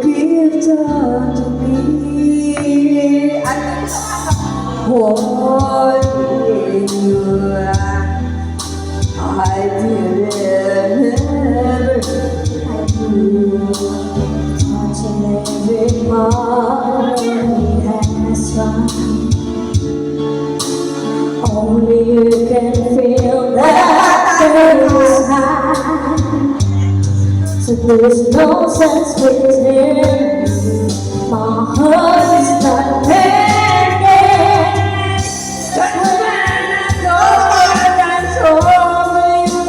give time to me. Holding you, I did never touching every part has tried. Only you can feel that face high. So there's no sense pretending my heart is not bending. Just when I thought that's over you,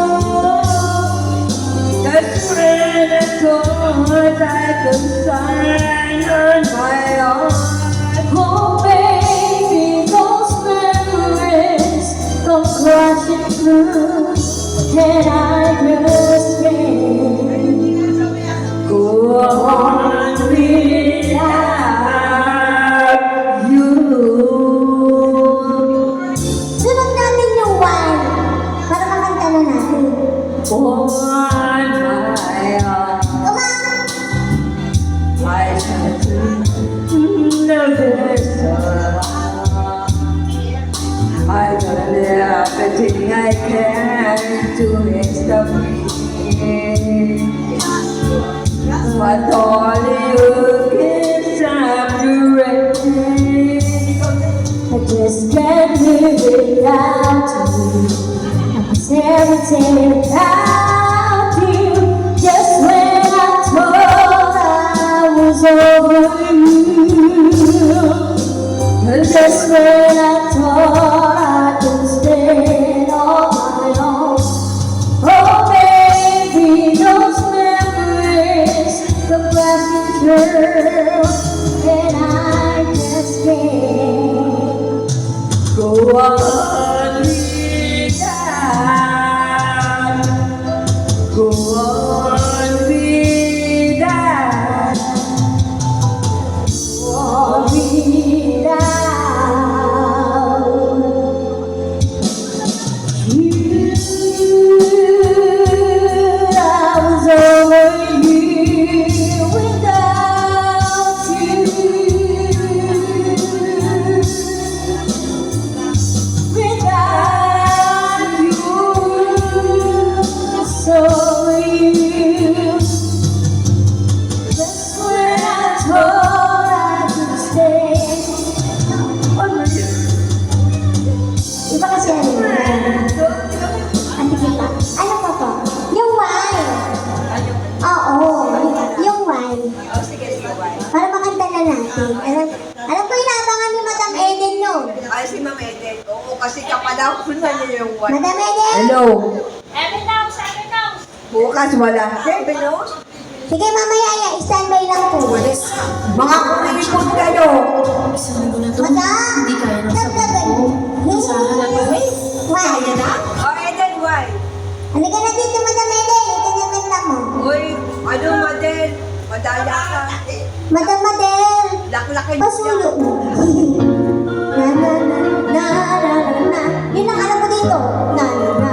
just when I thought I could surrender my heart. Oh baby, those memories come crashing through, and I just can't go on without you. Sunod natin yung one para makanta na natin. On my heart, Come on! I try to know this I done everything I can to stop me, but all you can stop the rain. I just can't live without you. I was everything without you. Just when I thought I was over you, just when I thought I could stand on my own. Oh baby, those memories come crashing through, and I just can't Go on without, go on without, go without you. I was over you without you. Without you, so you. Just when I thought I could stay. Iba kasi ano yun? Ano kita? Ano pa to? Yung wine. Oo, yung wine. Para makanta na natin. Alam ko inaabangan ni Madam Eden yun. Ay, si Ma'am Eden. Oo, kasi kapalaw na niya yung one. Madam Eden! Hello, Every now, Saturday now. bukas wala. Siyempre, no? Sige mamaya, standby lang po. Mga kumipon kayo. Madam! Hindi kaya na sa buko. Why? Oh, Eden, why? Halika na dito, Madam Eden. Ito na kanta mo. Uy, ano, Madel? Madaya ka. Madam Madel! Laklakin Pasulo mo. Na na na na na na na. Yun ang alam ko dito. Na na na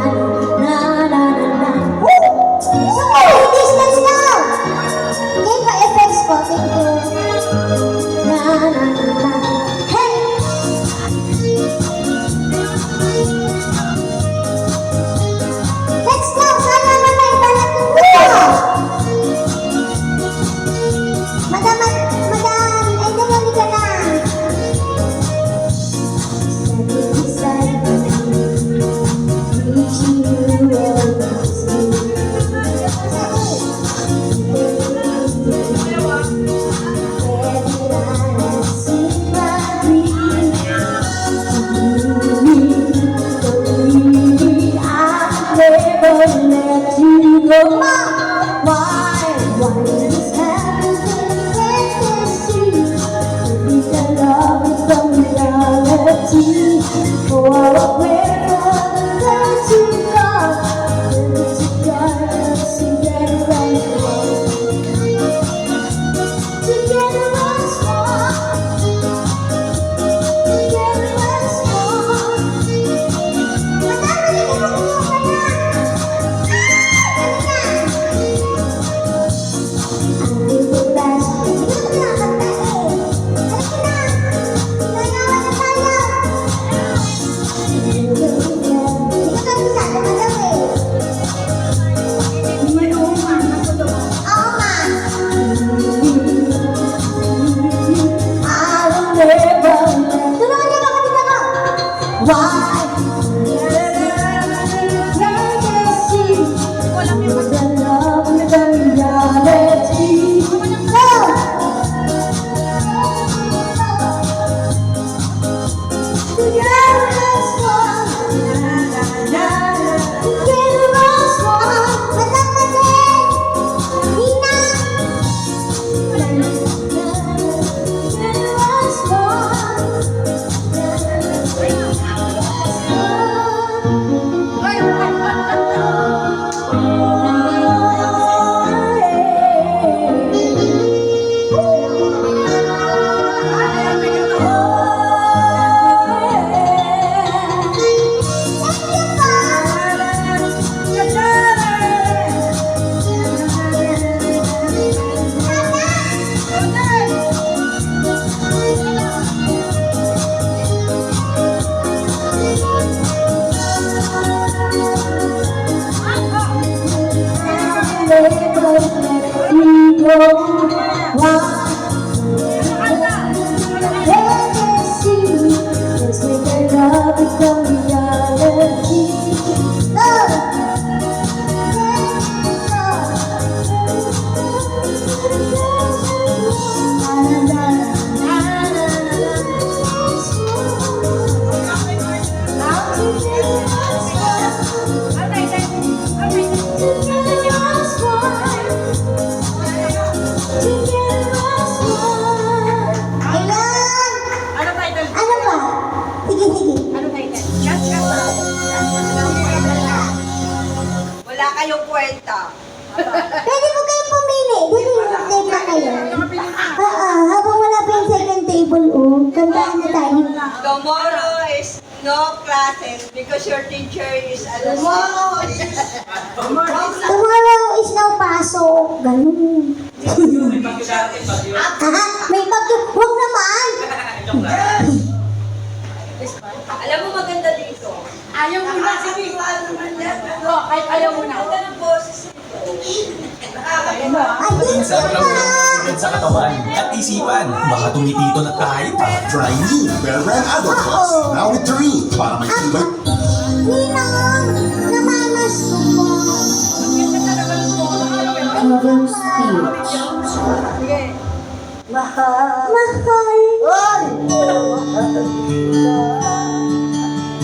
na na na na. Woo! Social distance now! Game pa effects ko. Thank you. Na na na na. Hey! Let's go! Sana naman iba na ito. Madam, ay dalawin ka na. Let you go. Why this happens in fantasy? We can love it from reality. For a prayer that you got, together, together once more. Together once more. Madami na ka na. Let's make our love become reality. Ano title? Ano ba? Sige, sige. Ano title? Wala kayong kwenta. Pwede mo kayong pumili. Dali, na kayo. Habang wala pa yung second table, kantaan na tayo. Tomorrow is no classes because your teacher is Tomorrow is no pasok. Ganun. May bagyo. Huwag naman. Alam mo maganda dito. Ayaw mo na, sige. Kahit ayaw mo na. Ganda ng boses nito. Minsan lang ulit sa katawan at isipan. Baka tumitito na tayo pa. Try new Bearbrand Adult Plus. Now with Doreen. Para may tibay. Ninang, namamas ko po. Sige. Mahal.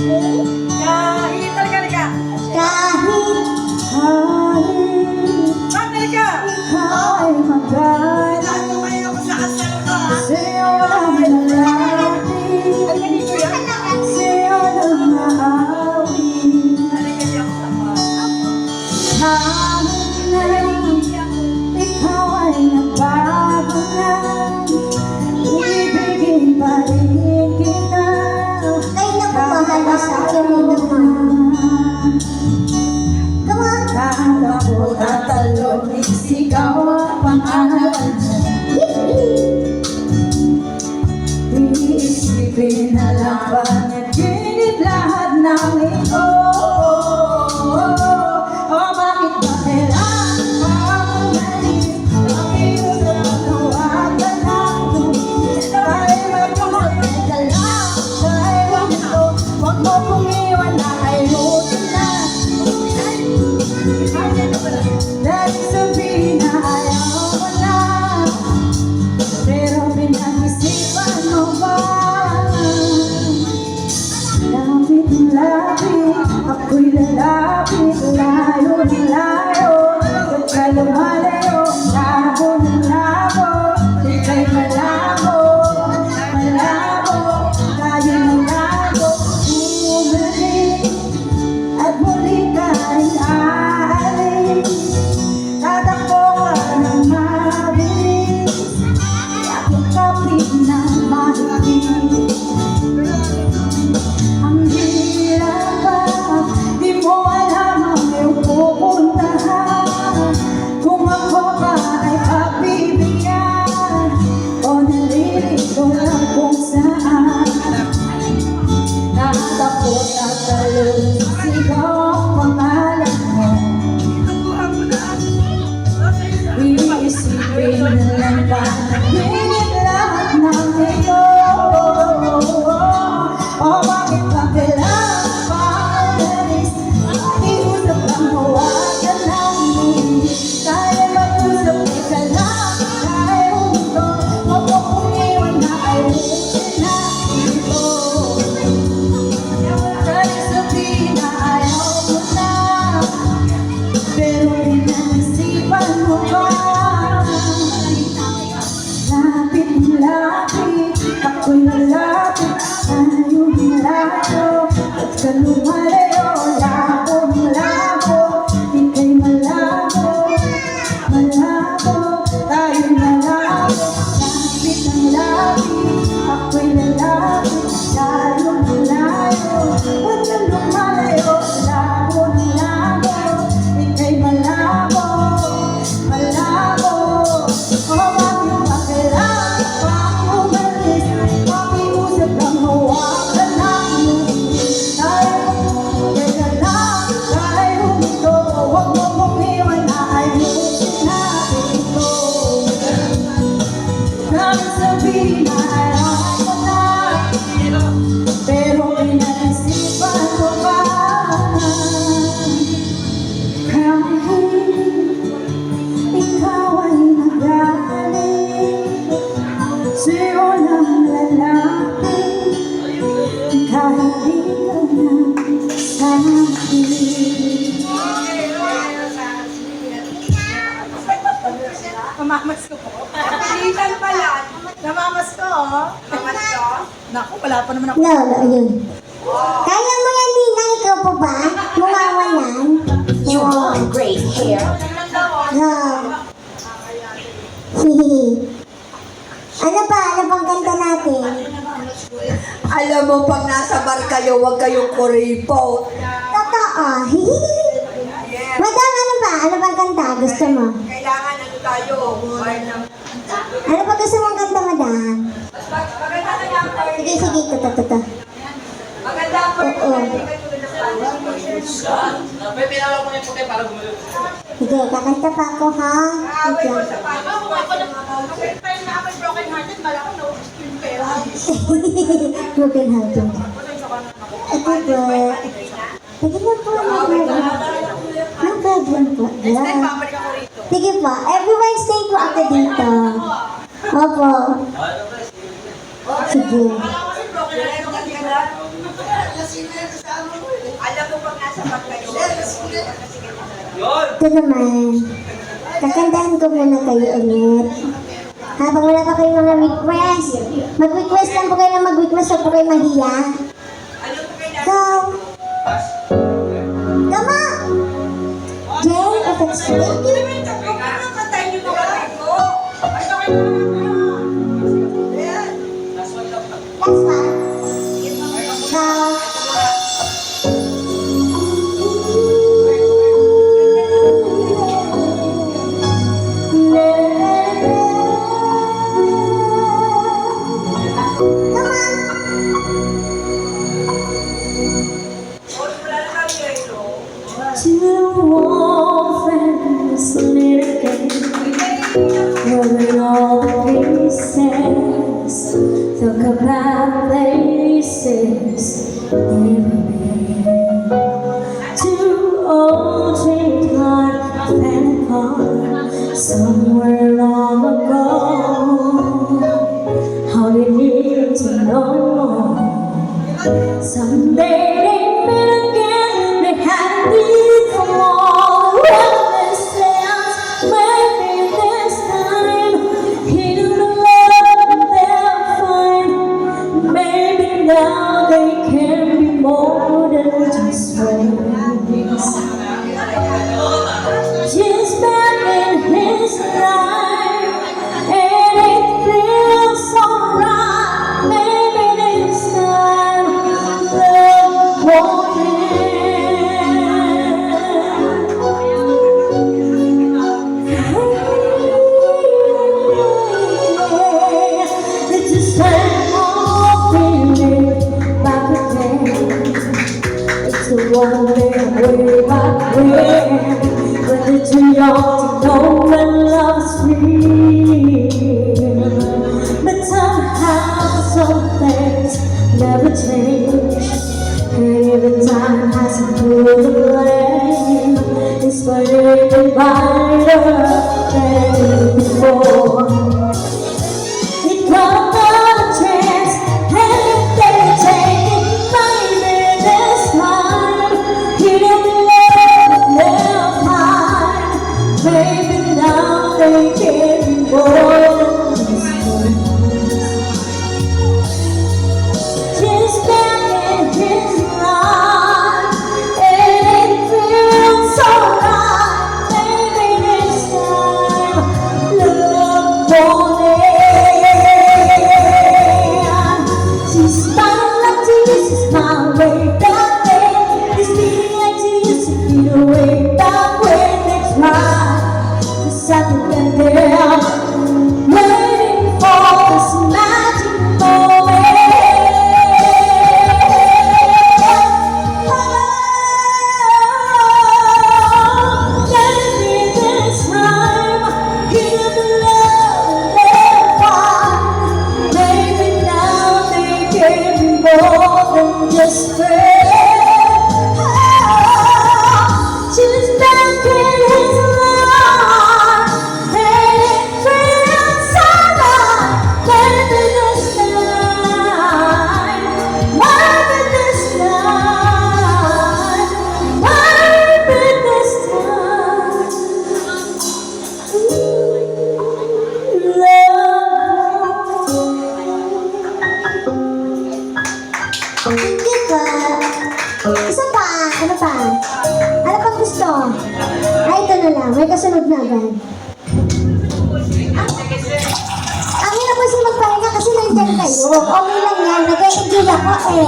Kahit talaga. Kahit Bakit ka? ikaw'y magana, Ano kayo ako sa kasal ka? sa'yo ang lalaki, Ano dito yan? sa'yo ang maawi. Ano kayo ako sa Kahit na ikaw ay nagbago na, ibigin pa rin kita. Kayo na pumahala sa akin naman. Come on! Kahit ako tatalon, isigaw ang pangalan. Iisipin na lang ba naginip lahat ng ito? O bakit ba kailangan pa umalis? Bakit sa panawagan ng tuwid? Tayo magpapagod ka lang, dahil ganito, huwag mo kong iwan na ayusin na. Dahil sabihin na ayaw mo na, pero pinag-isipan mo ba? Lapit, ako'y lalapit, layo ng layo. Huwag ka lumalayo, labo ng labo, ika'y malabo, tayo ng labo. Bumalik, at muli ka'y aalis. Tatakbo ka ng mabilis, yakapin ng mahigpit. Ang hirap ba, di mo alam ang iyong pupuntahan. Kung ako ba ay pagbibigyan, o nalilito lang kung saan. Nakatakot at talon, sigaw ang pangalan mo. Iisipin na lang ba, naginip lahat ng ito? O bakit ba kailangan pa umalis? Iusap ang hawakan ng lumis. Tayo mag-usap, ika lang, dahil ito, huwag mo kong iwan na ayusin na ito. Dahil sabihin na ayaw mo na, pero pinag-isipan mo ba? Lapit, ako'y lalapit, tayo malayo. At ka lumalayo, labo ng labo, ika'y malabo, tayo malabo. Lapit ang lapit, ako'y lalapit, tayo malayo. At ka lumalayo, labo ng labo, ika'y malabo. O bakit ba kailangan pang umalis? Pakiusap ang hawakan ng lumis. Tayo daming sabihin ay ako na, pero pinag-isipan ko pa. Kahit ikaw ay magaling sa'yo ng lalaki, kahit di ka na sa akin. Mamamas ko po. Pilitan pala. Namamas ko, oh. Mamas ko. Naku, wala pa naman ako. Lolo, yun. Kaya mo yan, Ninang, ikaw po ba? Mawawalan? You want great hair? No. Ano pa? Ano pang kanta natin? Alam mo, pag nasa bar kayo, huwag kayong kuripot. Totoo. Yes. Madam, ano ba? Ano bang kanta? Gusto mo? Kailangan ano tayo. Ano pa gusto mong kanta, madam? Maganda na lang tayo. Sige, sige. Toto. Maganda ang Oo. Sige, kakanta pa ako, ha? Sige. Broken hearted. Ito po. Sige na po, no problem po. Yeah. Sige po, every Wednesday po ako dito. Opo. Sige. Alam mo pag nasa bar kayo. Ito naman. Kakantahan ko muna kayo ulit. Habang wala pa kayong mga request. Mag-request lang po kayo na mag-request. Huwag po kayo mahiya. Ano po kayo Go! Come on! Jay, effects. Thank you. Kantayin niyo po kami ko. Last one. Go. Two old friends meet again, wearing all pieces, talk about places they've been. Two old dreams fell apart somewhere long ago. How they need to know someday they meet again. They had me from all around themselves. Maybe this time in the love they'll find. Maybe now they can be more than just friends. She's back in his life, and it feels so right. Maybe this time love won't end. It's the same old feeling back again. It's the one way back when the two young to know when love's real. But somehow some things never change, and even time hasn't put the blame. It's funny brighter than before. It got another chance, and if they take it, maybe this time he'll be left find. Maybe now they can't may kasunod na agad. Ang hirap kasi magpahinga kasi nandyan kayo. Okay lang yan, nag-enjoy ako eh.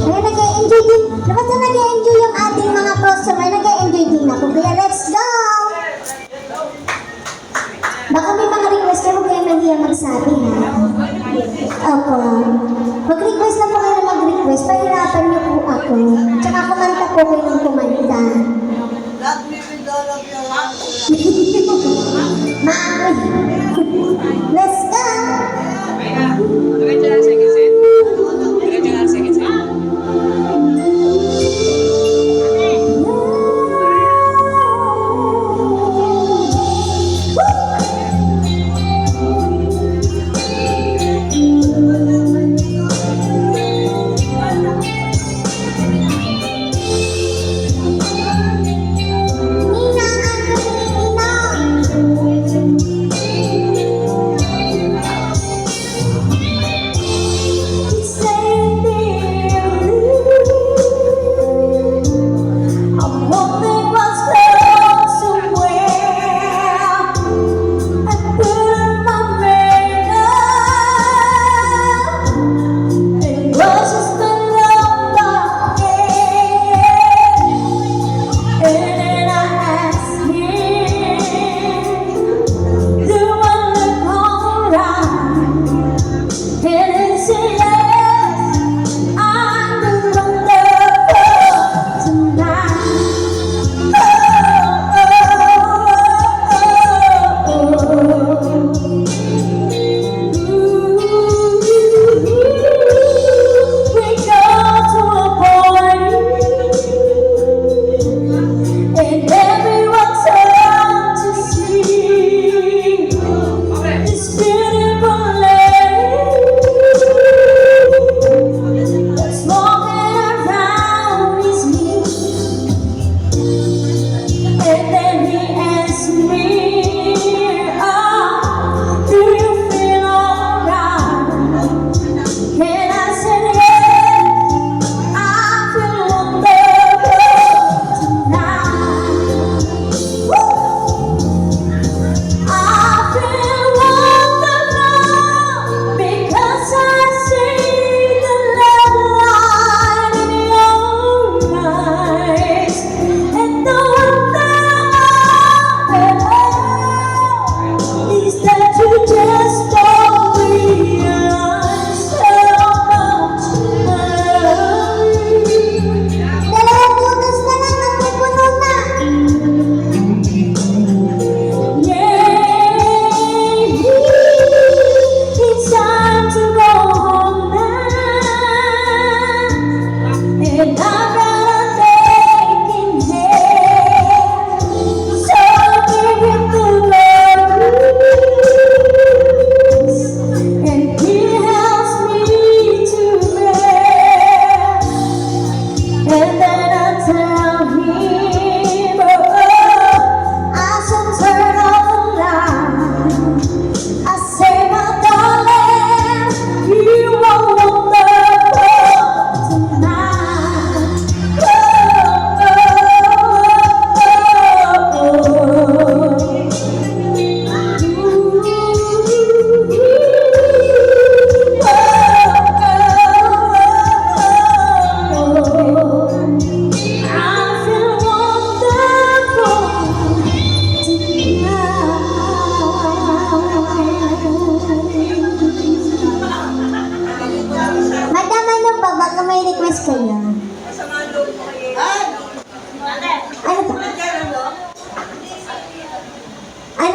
Kaya nag-enjoy din. Basta nag-enjoy yung ating mga customer, nag-enjoy din ako. Kaya let's go! Baka may mga request kayo, huwag kayo mahiya magsabi ha. Opo. Mag-request na po kayo na mag-request, pahirapan niyo po ako. Tsaka kumanta po kayo ng kumanta. Love me with all of your heart. Maamoy. Let's go!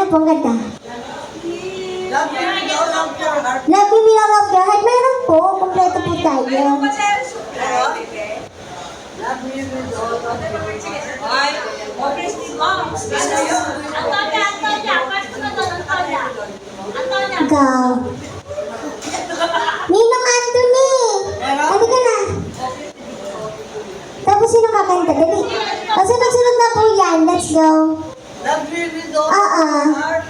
pong ganda? Love you with all of your heart. Love you with all of your heart. Meron po. Kompleto po tayo. Love you with all of your heart. Ay, obvious ni Mom. Antonia, first na doon, Antonia. Antonia. Ikaw. Ninong Anthony. Ano ka na? Tapos sino kakanta? Dali. O sunod-sunod na po yan. Let's go. Love you with all of your heart.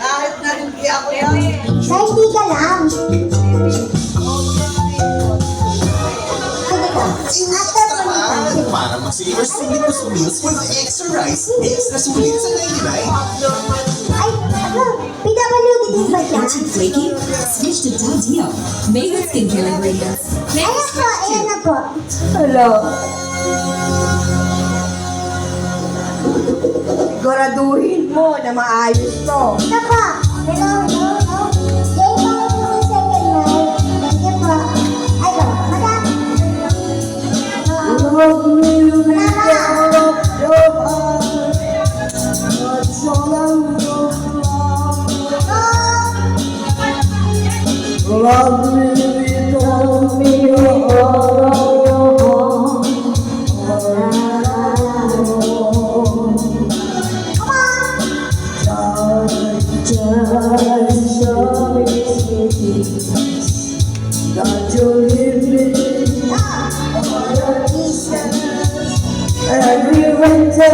Kahit na hindi ako yan. Kahit di ka lang. Sige ka. After po nito. Para mas Savor sulit mo sa meals with extra rice, extra sulit sa 99. Ay, ano? PWD din ba siya? Too flaky? Switch to Daddio. Made with skincare ingredients. Ayan na po. Hello. Siguraduhin mo na maayos to. Ito po. Hello. Jay, bakit naman second night? Thank you po. Ay, go. Madam. Every winter,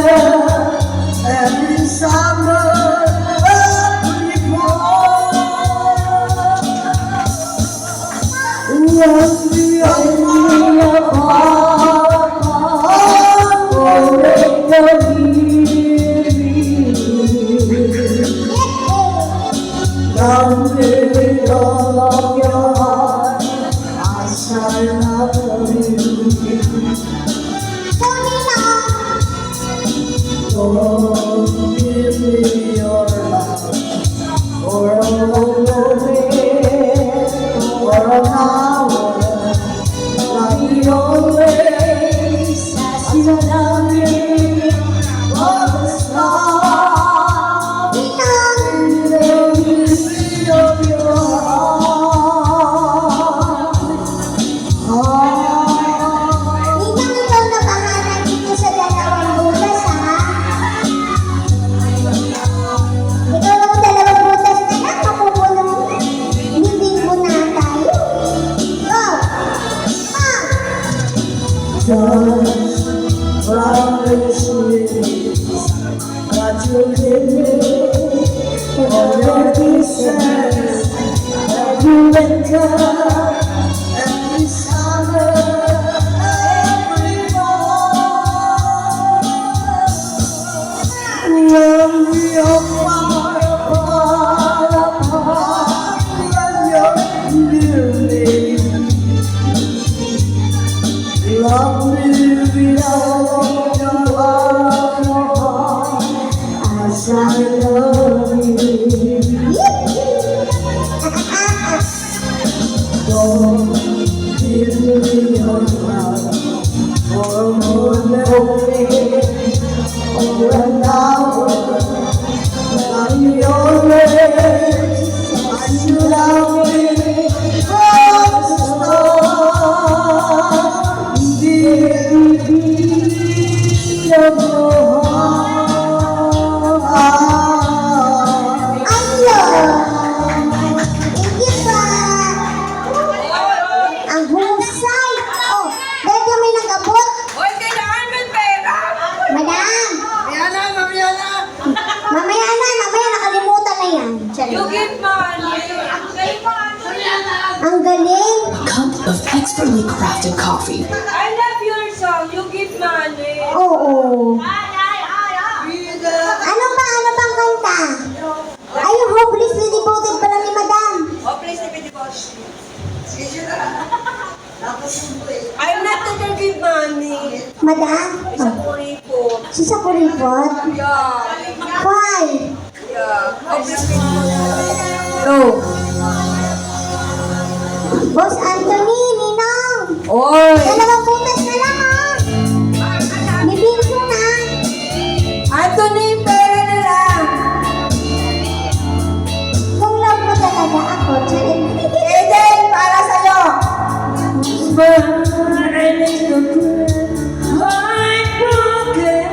every summer, every fall. Love me Love me with all of your heart, as I love you. Don't give me your love for a moment, for an hour, like always, as you love me, for the star, in the mystery of your heart. Ninang ikaw na bahala dito sa dalawang butas, ha? Ikaw lang ang dalawang butas na lang, mapupuno mo. Bibing mo na tayo. Go! Just promise me that you'll give me all your kisses every winter, every summer, every fall. Love me apart, love your beauty. Love me with all your heart, as I love you. Don't give me your love for a moment, or an hour, like always, as you love me from the start. Ang husay! Oh, dahil kami nag-abot. Hoy, kailangan mo pera! Madam! Mamaya na! Mamaya nakalimutan na yan. You Charot. give money! Ang galing! Cup of expertly crafted coffee. I love your song. You give money. Oo. Ano bang kanta? Ay, yung hopelessly devoted pala ni Madam. Oh, please, give me the boss. I'm not gonna give money. Madam? Isa po rito. Si sa kuripot? Yeah. Why? Yeah. Oh, please, give me Go. Boss Anthony, Ninong! Oy! Dalawang butas na lang, ha? Bibing ko na. Anthony, pera na lang! Kung love mo talaga ako, Charin. Eden, para sa'yo! Heartbroken.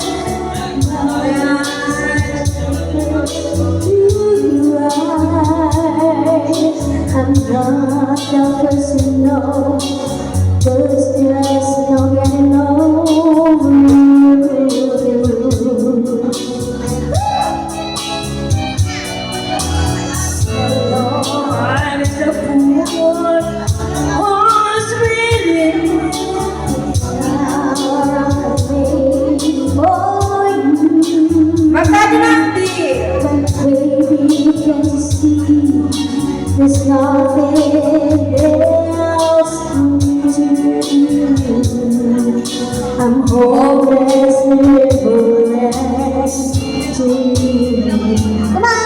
But baby, can you see there's nothing else to do? I'm hopeless, hopeless to you. Come on!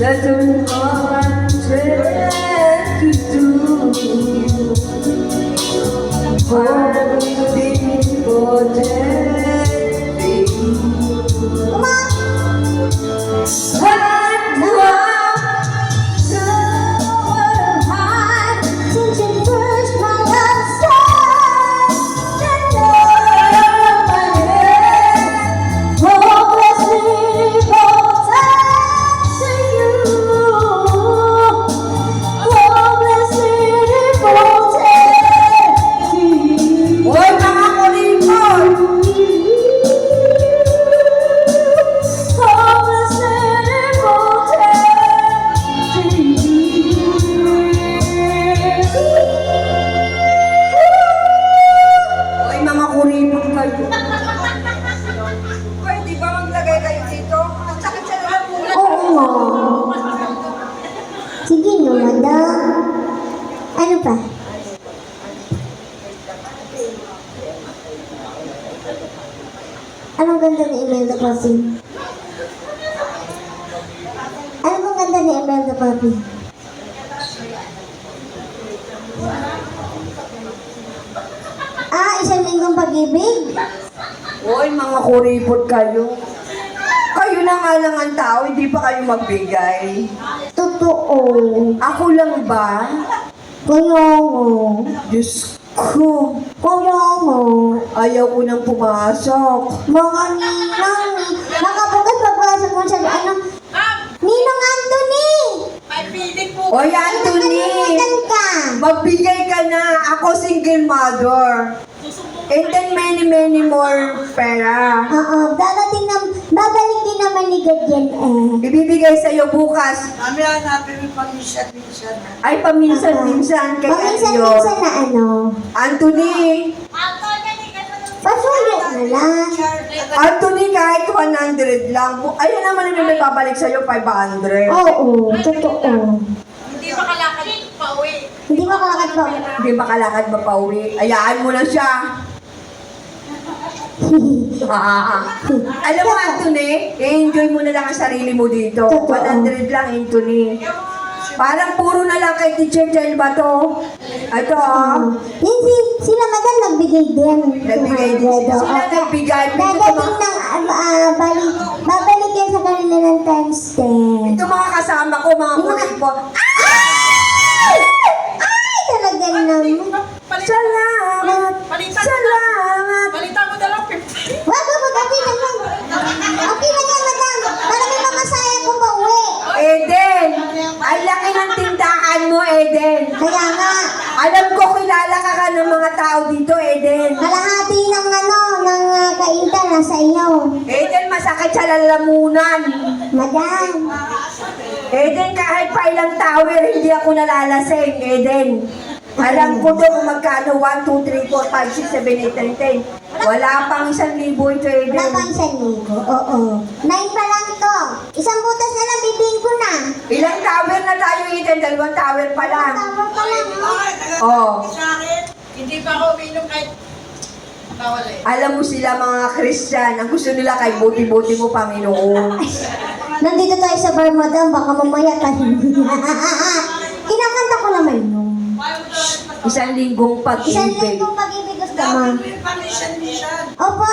That's all I'm trying to do. I'm waiting for that day. Come on! Since you first my love started, and love my head, hopelessly devoted to you, hopelessly devoted to you. Hoy, mga kulimon! Hopelessly devoted to you. Hoy, mga kulimon kayo. Hoy, di ba maglagay kayo dito? Ang sakit sa lalamunan. Oo nga. Sige no, madam. Ano pa? Anong ganda ni Imelda Papi? Ano bang ganda ni Imelda Papi? Isang linggong pag-ibig? Hoy, mga kuripot kayo. Kayo na nga lang ang tao, hindi pa kayo magbigay. Totoo. Ako lang ba? Kaya mo. Diyos ko, Kaya mo. ayaw ko nang pumasok. Mga ninang. Nakabukas pagpasok mo sa ano? Ninong Anthony! Hoy, Anthony! Nakalimutan ka. Magbigay ka na. Ako single mother. And then many more pera. Oo, darating na, babalik din naman ni God yan eh. Ibibigay sa'yo bukas. Kami hanapin mo paminsan-minsan. Ay, paminsan-minsan kay Paminsan-minsan na ano. Anthony! Pasuyo na lang. Anthony, kahit 100 lang. Ayun naman yung may babalik sa'yo, 500. Oo, totoo. Hindi makalakad pa uwi. Hindi mo kalakad pa. Hindi makalakad mapauwi. Ayaan mo na siya. Alam mo, Anthony, i-enjoy mo na lang ang sarili mo dito. Totoo. 100 lang, Anthony. Parang puro na lang kay Teacher Jel ba to? Ito, Yun sila madam nagbigay din. Nagbigay din. 200, Sila oo. nagbigay. Dadating ng, babalik yan sa kanila ng times 10. ito mga kasama ko, mga kuripot. Ay, talaga naman. Salamat! Salamat! Balita mo na lang 50. Wag, okay na yan. Okay na yan, madam. Para may mamasaya ko pa uwi. Eden! Ang laki ng tindahan mo, Eden! Kaya nga, Alam ko, kilala ka ng mga tao dito, Eden. kalahati ng ng kainta nasa iyo. Eden, masakit sa lalamunan. Madam, Eden, kahit pa ilang tower, hindi ako nalalasing, Eden. Alam ko to kung magkano, 1, 2, 3, 4, 5, 6, 7, 8, 9, 10. Wala pang 1,000 ito, Eden. napansan mo ko. Oo. 9 pa lang to. Isang butas na lang, bibing ko na. Ilang tower na tayo, Eden? 2 tower pa lang. Tawag pa lang. Oh. Sa akin, hindi pa ako uminom kahit bawal eh. Alam mo sila mga Christian, ang gusto nila kay buti-buti mo, Panginoon. Nandito tayo sa bar, madam. Baka mamaya tayo. Kinakanta ko naman yun. Isang linggong Isang pag-ibig. linggong pag-ibig gusto mo. Opo.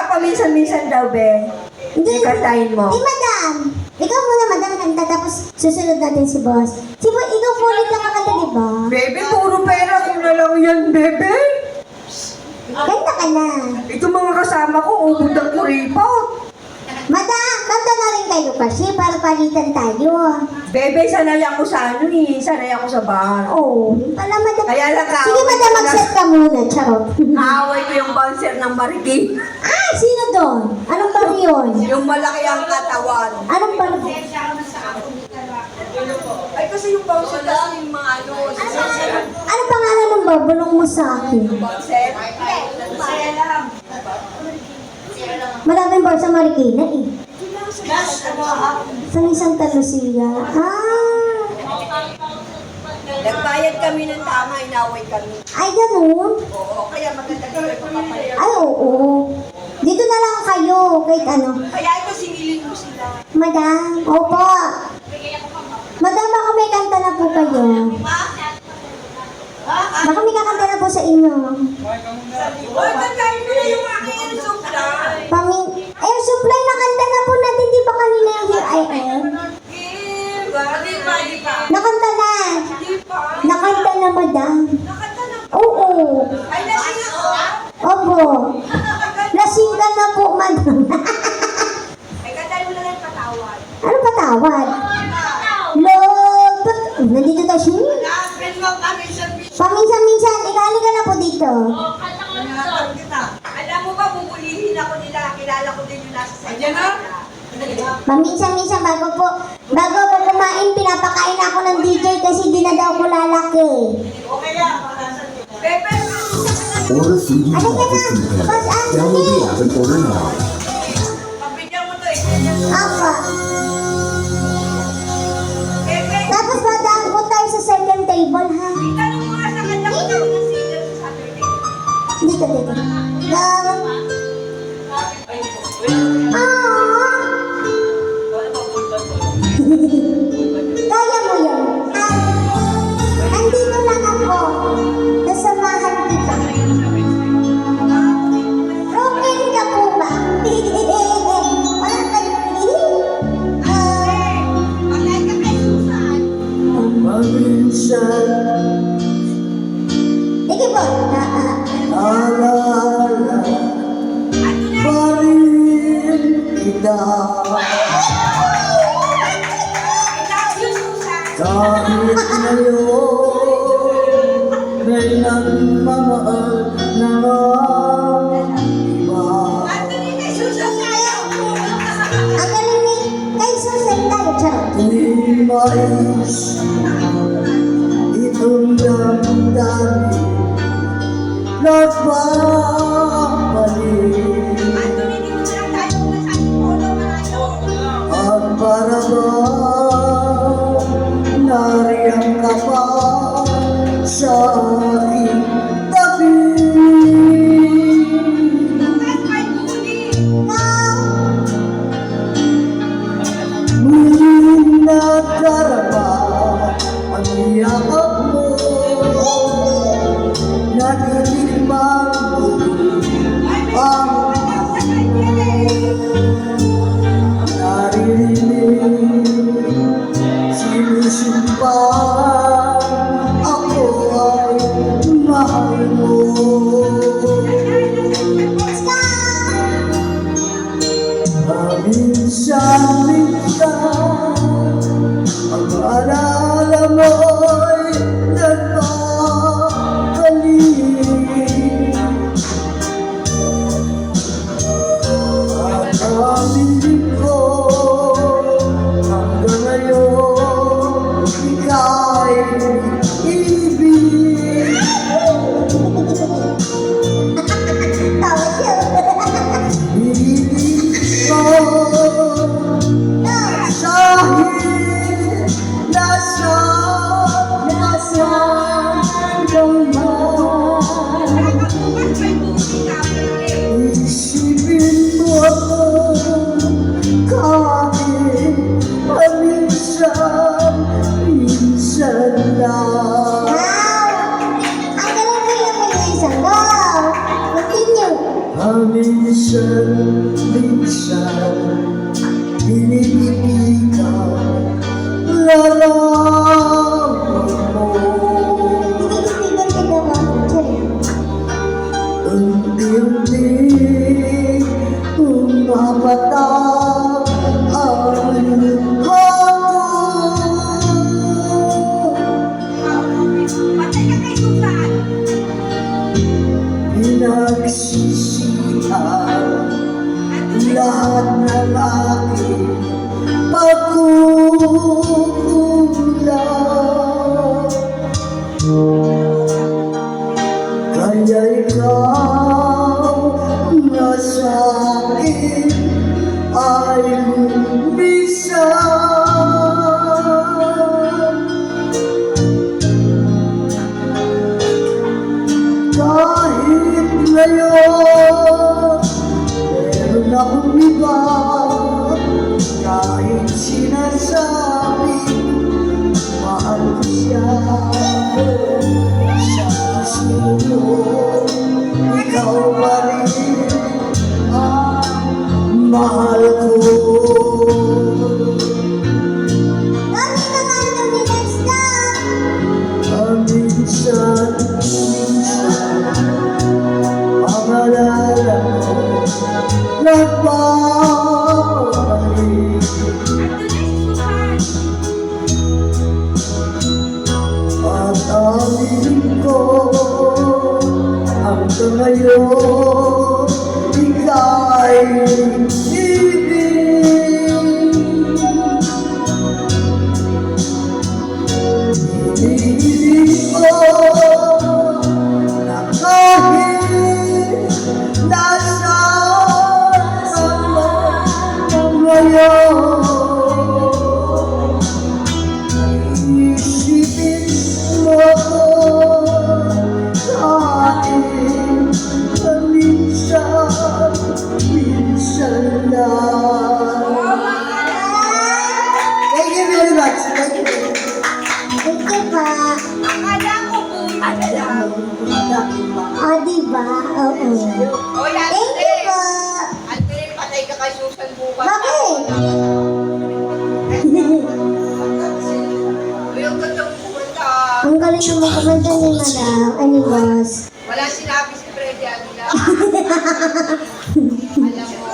Paminsan-minsan daw, be. Hindi. Ikantahin mo. Di, madam. Ikaw muna, madam, kanta. Tapos susunod natin si boss. Si boss, ikaw po ulit lang kakanta, di ba? Bebe, puro pera ko na lang yan, bebe. Kanta ka na. Ito mga kasama ko, ubod ang kuripot. Madam, kanta na rin kayo kasi para palitan tayo. Bebe, sanay ako sa ano eh. Sanay ako sa bar. Oh, yun pala, madam. Kaya lang ka. Sige, madam, mag-set ka muna. Charot. Away ko yung bouncer ng Marikina. Ah, sino doon? Anong bar yun? Yung malaki ang katawan. Anong bar? Ay, kasi yung bouncer kasi yung mga ano. Ano pangalan ng bar? Bulong mo sa akin. Bouncer? Maraming bar sa Marikina eh. Sa may Santa Lucia. Ah, Nagbayad kami ng tama, inaway kami. ay ganun. Oo, kaya maganda dito yung papapalit. Ay, oo. Dito na lang kayo, kahit ano. Kaya ito, singilin mo sila. Madam, opo. Madam, baka may kanta na po kayo. Baka may kakanta na po sa inyo. Oy, kantahin mo na yung aking air supply. Air supply na kanta na po natin, di ba kanina yung Here I Am? Di pa. Nakanta na. Di pa. Nakanta na, madam. Nakanta na. Oo. Ay, lasing ako. Opo. Lasing ka na po, madam. Ay, kantahin mo na lang yung patawad. Ano patawad? Lord, nandito tayo siya. Lapin mo kami sa Paminsan-minsan, ikali ka na po dito. Alam mo ba, bubulihin ako nila. Kilala ko din yung nasa sa Ayan na. Paminsan-minsan, bago po kumain, pinapakain ako ng DJ kasi di na daw ko lalaki. Okay yan. Pepe, Order food you Ano love ka with na? Boss Foodpanda. Download the Anthony! app and order now. pabigyan mo to eh. Apa. Pepe, Tapos madaan po tayo sa second table, ha? tanong mo nga sa kanya kung ano ng singer sa Saturday. Dito. Kaya mo yan. Andito lang ako. Nasamahan kita. Broken ka po ba? Wala kayo. Pagay ka kay Susan. Paminsan, Sige po. alala Ano na? pa rin kita. Ikaw yung Susan. Kahit ngayon may nagmamahal na iba. Anthony kay Susan tayo. Ang galing ni kay Susan tayo, charot. Di mais itong damdamin nagpapalit. Anthony, di mo na lang tayo kung nasa ating polo malayo. At para bang nariyan ka pa sa aking tabi. Bukas may huli. Muling nadarama ang yakap mo. Natitikman mo ang naririnig. Sinusumpang ako ay mahal mo. Paminsan-minsan ang alala mo'y nagpapalik. At aminin ko hanggang ngayon ika'y ibig. Tawa siya. Ibig ko kahit nasaan ka man. Bukas may huli ka. Isipin mo ako kahit lang. Ang galing mo yung isang go! Continue! Minsan, pinipilikan, lalaman mo. Tinititigan ka naman. Sorry. Unti-unti, umapatak ang hangin. Patay ka kay Susan! Pinagsisihan lahat ng aking pagkukulang. Kaya ikaw na sa akin ay lumisan. Kahit ngayon meron akong iba, kahit sinasabing mahal ko siya, sa puso mo, ikaw pa rin ang mahal ko. Dami naman kami next time! Minsan, pag-alala ko, nagbabalik. At aminin ko, hanggang ngayon, ika'y ibig. Hinihiling ko na kahit nasaan ka man ngayon, isipin mo ko kahit minsan, minsan lang. Thank you very much. Thank you. Thank you pa. Akala ko po, ano lang. O, diba? Oo. O yan, Thank you po. Andre, patay ka kay Susan bukas. Bakit? Yung gandang pumunta. Ang galing naman kumanta ni Madam. Ani, boss. Wala sinabi si Freddy Aguilar. Alam mo.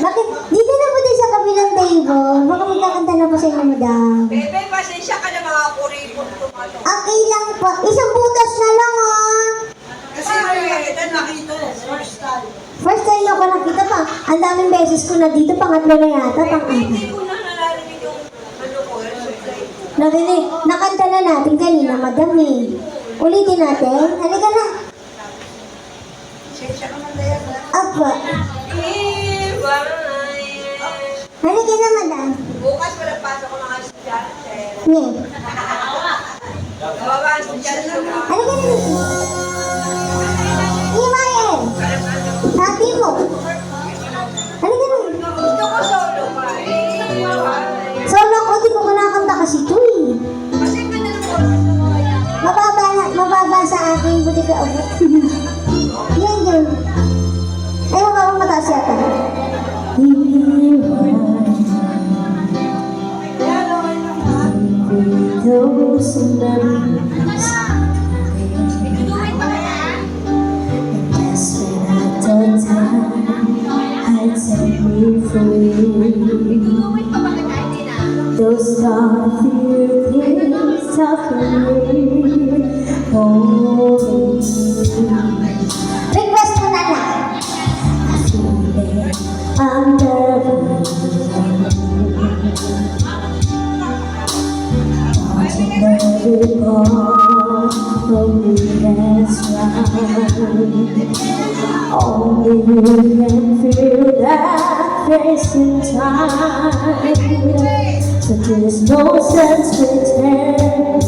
Bakit? Dito na po din sa kabilang table. Baka magkakanta na po sa inyo, Madam. Bebe, pasensya ka na mga kuripon tumato. Okay lang po. Isang butas na lang, ah. Kasi kita nakita first time. First time ako nakita pa. Ang daming beses ko na dito. Pangatlo na yata. Hindi ko na nalarinig yung ano ko, yung supply ko. Narinig. Nakanta na natin kanina, Madam eh. Ulitin natin. Halika na. Pasensya ka na dahil. Apa. Halika na, Madam. Bukas wala pasok ko mga estudyante. Nye. Gawa ang estudyante ko. Halika na dito. Imayen. Sabi mo. Halika na. Gusto ko solo ka. Solo ko, di ko kinakanta kasi ito eh. Kasi pinalabot. Mababa sa akin, buti ka abot. Yan yun. Ay, wala akong mataas yata. Those memories, and that's when I thought time I'd set me free. Those dark feelings talking me, holding me. Request mo na lang. I feel it under every part of me that's right. Only you can feel that face in time. So there's no sense pretending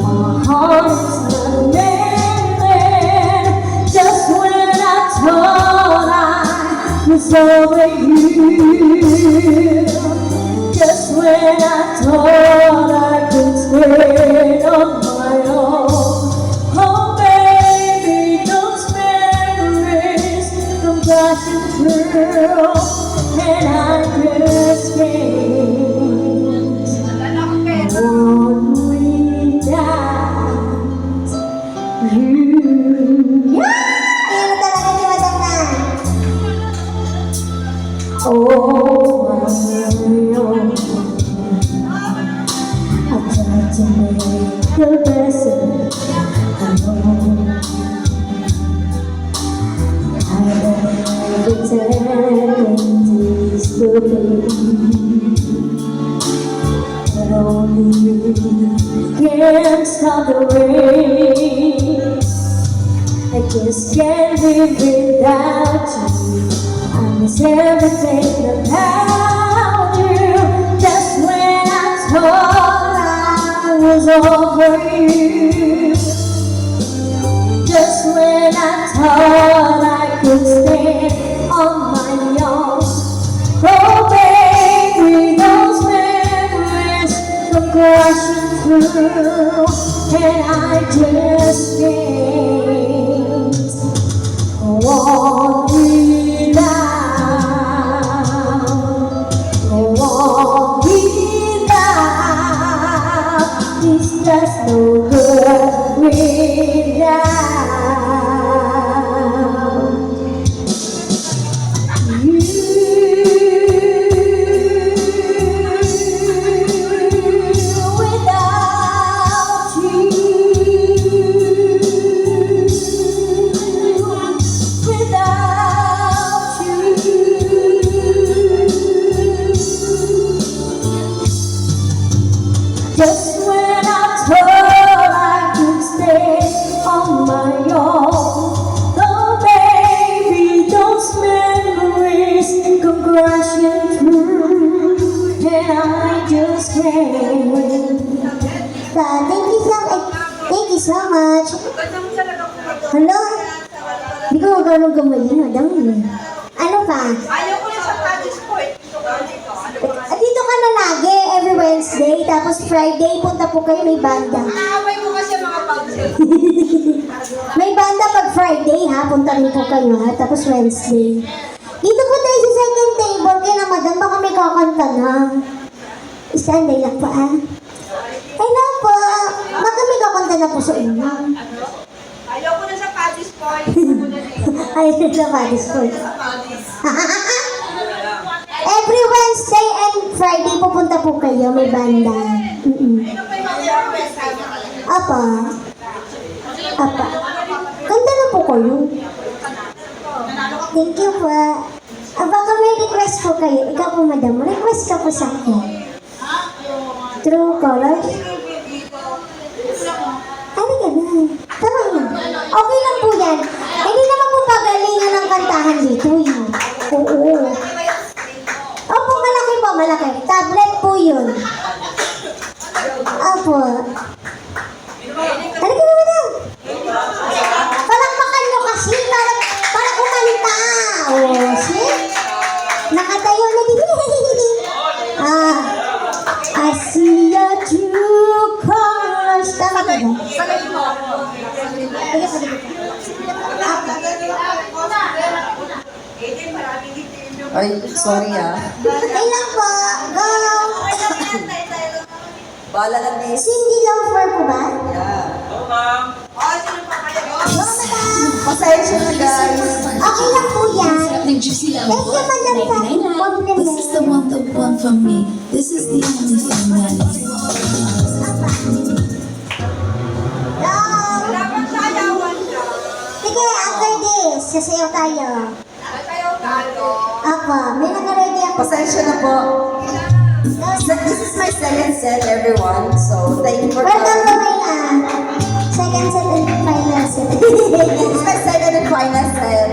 my heart is not mending. Just when I thought I was over you, just when I thought I could turn on my Oh, my own. I tried to make the best of it. I know I pretend to be stupid, but only you can stop the rain. I just can't live without you. I miss everything about you. Just when I thought I was over you, just when I thought I could stand on my own. Oh baby, those memories come crashing through, and I just can't go on without, go on without. It's just no good without you. Without just when I thought I could stay on my own. Oh baby, those memories come crashing through, and I just can't. Thank you so much. Hello? Hindi ko magano'ng gamayin. Ano pa? Ayaw ko na sa Paris Point. Dito ka na lagi, every Wednesday. Tapos Friday, punta po kayo, may banda. Naaway ko kasi mga pag-sale. May banda pag Friday, ha? Punta rin po kayo, ha? Tapos Wednesday. Dito po tayo sa second table. Kaya na, madam, baka may kakanta na. Standby lang po, ha? Hello po. Baka may kakanta na po sa inyo. Ayaw ko na sa Paris Point. Ayun na, Paris po. Every Wednesday and Friday pupunta po kayo, may banda. Apa? Apa? Kanta na po kayo. Thank you po. Baka may request po kayo. Ikaw po, madam. Request ka po sa akin. True colors? Ano ka na? Tama na. Okay lang po yan. Hindi naman po pagalingan ng kantahan dito. Oo. Opo, malaki po, malaki. Tablet po yun. Opo. Halika na na. Palakpakan nyo kasi para kumanta. Oh, see? Nakatayo na din. I see your true colors. Tama ba? Ay, sorry ah. Okay lang po. Go! Bahala lang din. Cindy Lover po ba? Pasensya na guys. Okay lang po yan. Ng Juicy Thank you, madam, sa compliment. This is the one from me. This is the only thing that Go! Dapat sayawan ka. Sige, after this, sasayaw tayo. Sayaw tayo. Ako, may naka-ready ako. Pasensya na po. This is my second set, everyone. So, thank you for Welcome to coming. my second set and final set. This is my second and final set.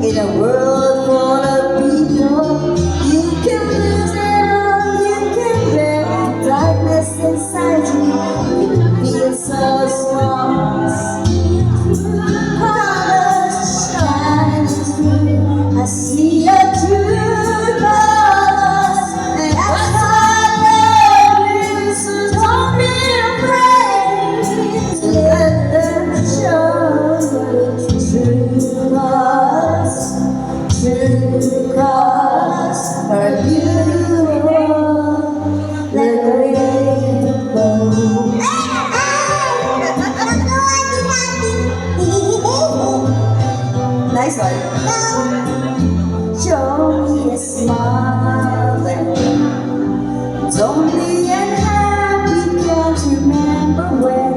In a world full of people, you can lose it all, you can bear the darkness inside you. You feel so strong. Colors shine through. I see your true colors, and that's why I love you. So don't be afraid to let them show your true colors. next one. Show me a smile. Don't be unhappy, can't remember when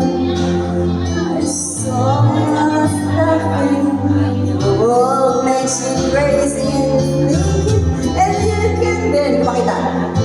I saw nothing. The world makes you crazy and thinking, and you can barely makita.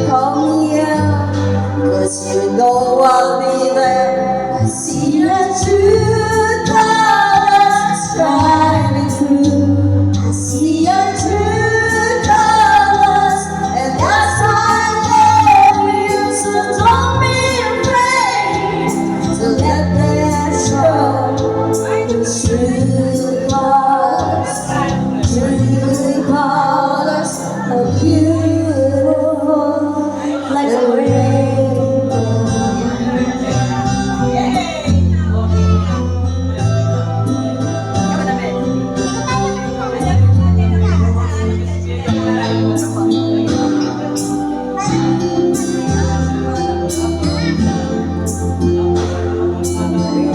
Call me out, 'cause you know I'll be there. I see your true colors shining through. I see your true colors, and that's why I love you. So don't be afraid to let them show the true colors. True colors are beautiful like a rainbow.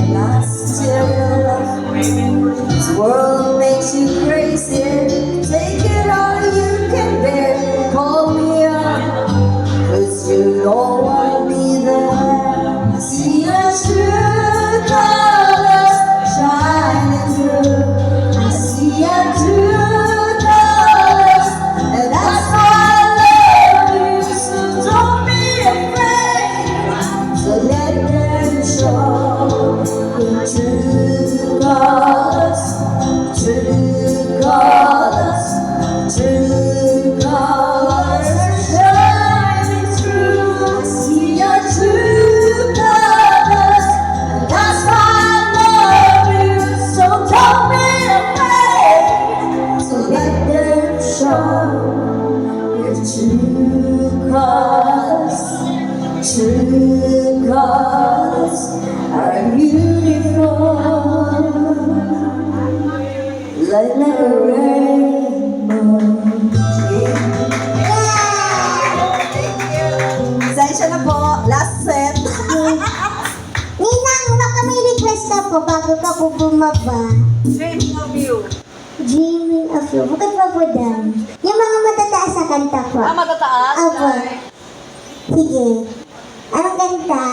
Last year of love. This world makes you crazy. Take it all you can bear. Call me up, 'cause you know I'll be there. I see your true colors shining through. I see your true colors, and that's why I love you. So don't be afraid. So let them show the true colors, true colors, true colors are shining through. I see your true colors, and that's why I love you. So don't be afraid. So let them show your true colors. True colors are beautiful, like a rainbow. Pasensya na po, last set. Ninang, baka may request ka po bago ka po bumaba. Dream of you. Dreaming of you. Bukod pa po dan. Yung mga matataas na kanta po. Matataas? Opo. Sige. Anong kanta?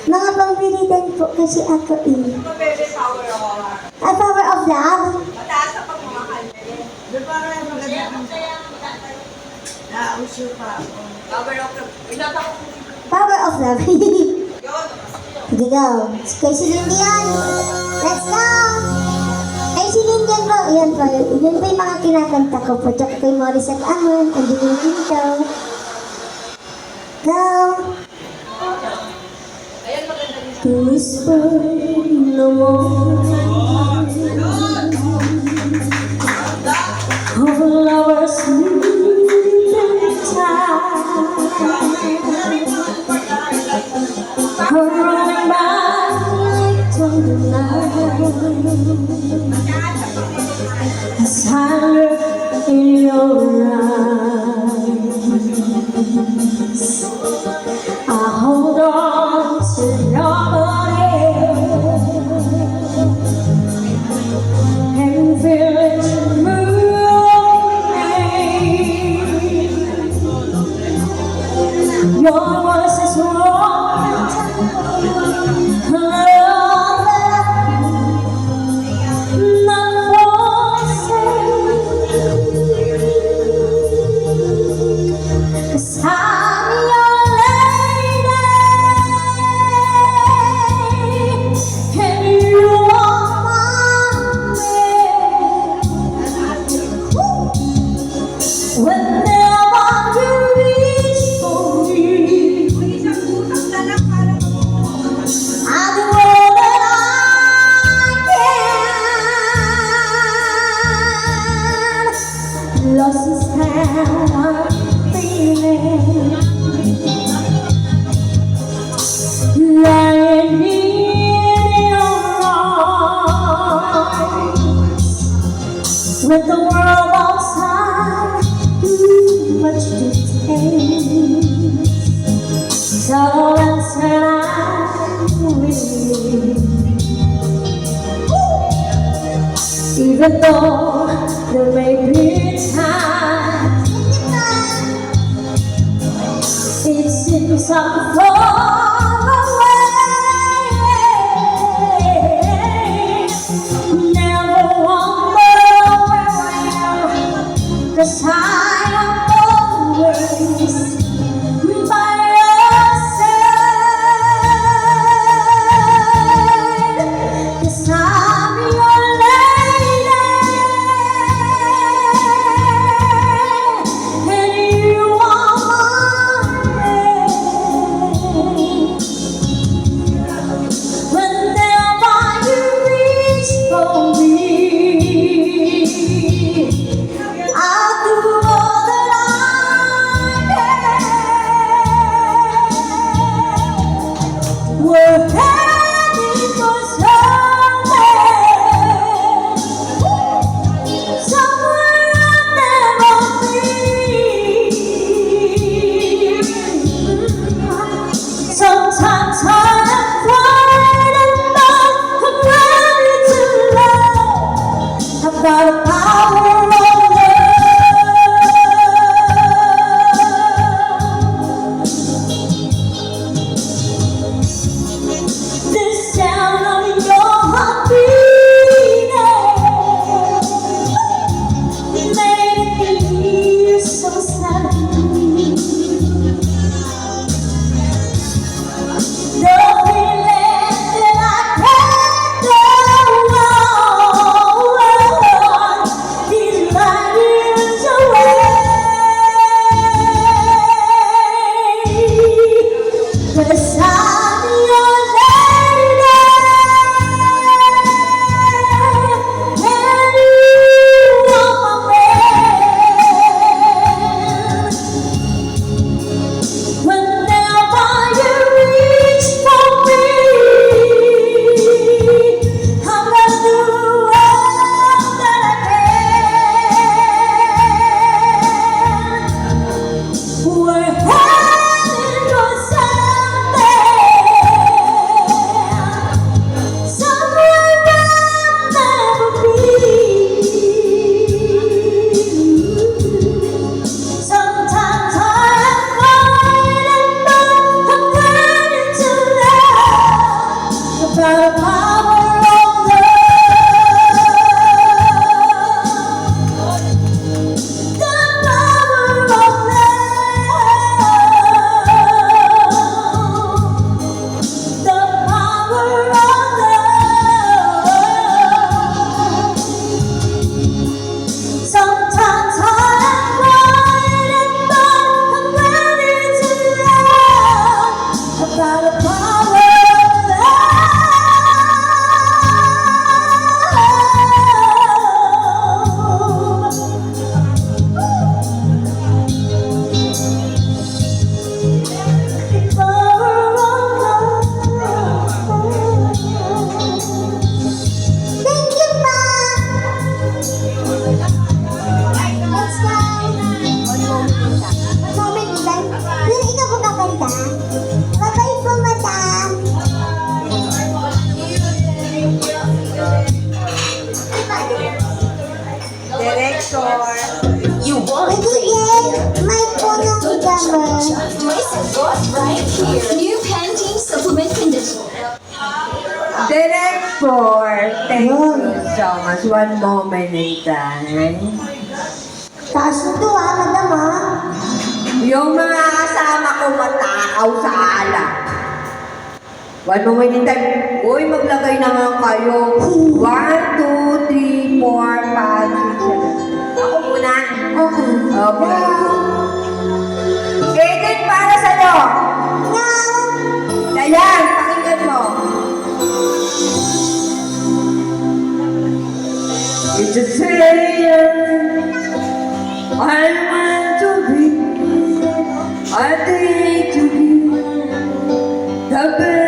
Mga pambiritan po kasi ako eh. Baby power of A Power of Love? mataas sa pagmamahal. Doon pa rin maganda. Nauso pa ako. Power of love. Inata ko. Power of Love. Yun. Sige, go. Kay Celine Dion. Let's go! Kay Celine Dion po. Yan po. Yun po yung mga kinakanta ko po. Tsaka kay Morris at Amon. Angelina Pinto. Go! To whisper no more of lovers leaving time, running by tonight as I look in your eyes. I hold on to your body and feel it move me. Your voice is warm, not voices, 'cause I'm your lady and you are my man. Whenever you reach for me, I'll do all that I can. Lost is how I'm feeling, lying in your arms, with the world outside too much to take. So that's when I'm with you. Even though there may be times it seems I'm far away. Never wonder where I am, 'cause I am always by your side. 'Cause I'm your lady, and you are mine. Whenever you reach for me, I'll do all that I can. We're heading for somewhere I've never been. Sometimes I'm afraid I'm ready to love. I've got a power of love. The sound of your heart beating made me feel so sad. The feeling that I can't go on, these light years away. 'Cause I'm your lady, and you are my man. Whenever you reach for me, I'm gonna do all that I can. We're heading for somewhere I've never been. Sometimes I'm ready to love. About the power of love, the power of love, the power of love. Sometimes I'm ready to love. About the power of Thank you, Ma. Next time. Moment lang. Pero ikaw po kakanta. Bye-bye po, madam. Director. You want Magbigay. May po ng gamot. Right here. New Pantene Supplement Conditioner. Director, thank you so much. One moment in time. Taas ito madam Yung mga kasama ko matakaw sa ala. One moment in time. Uy, maglagay naman kayo. 1, 2, 3, 4, 5, 6, 7. Ako muna. Okay. Eden, para sa'yo. Dayan, pakinggan mo. It's a saying I want to be, I think to be the best.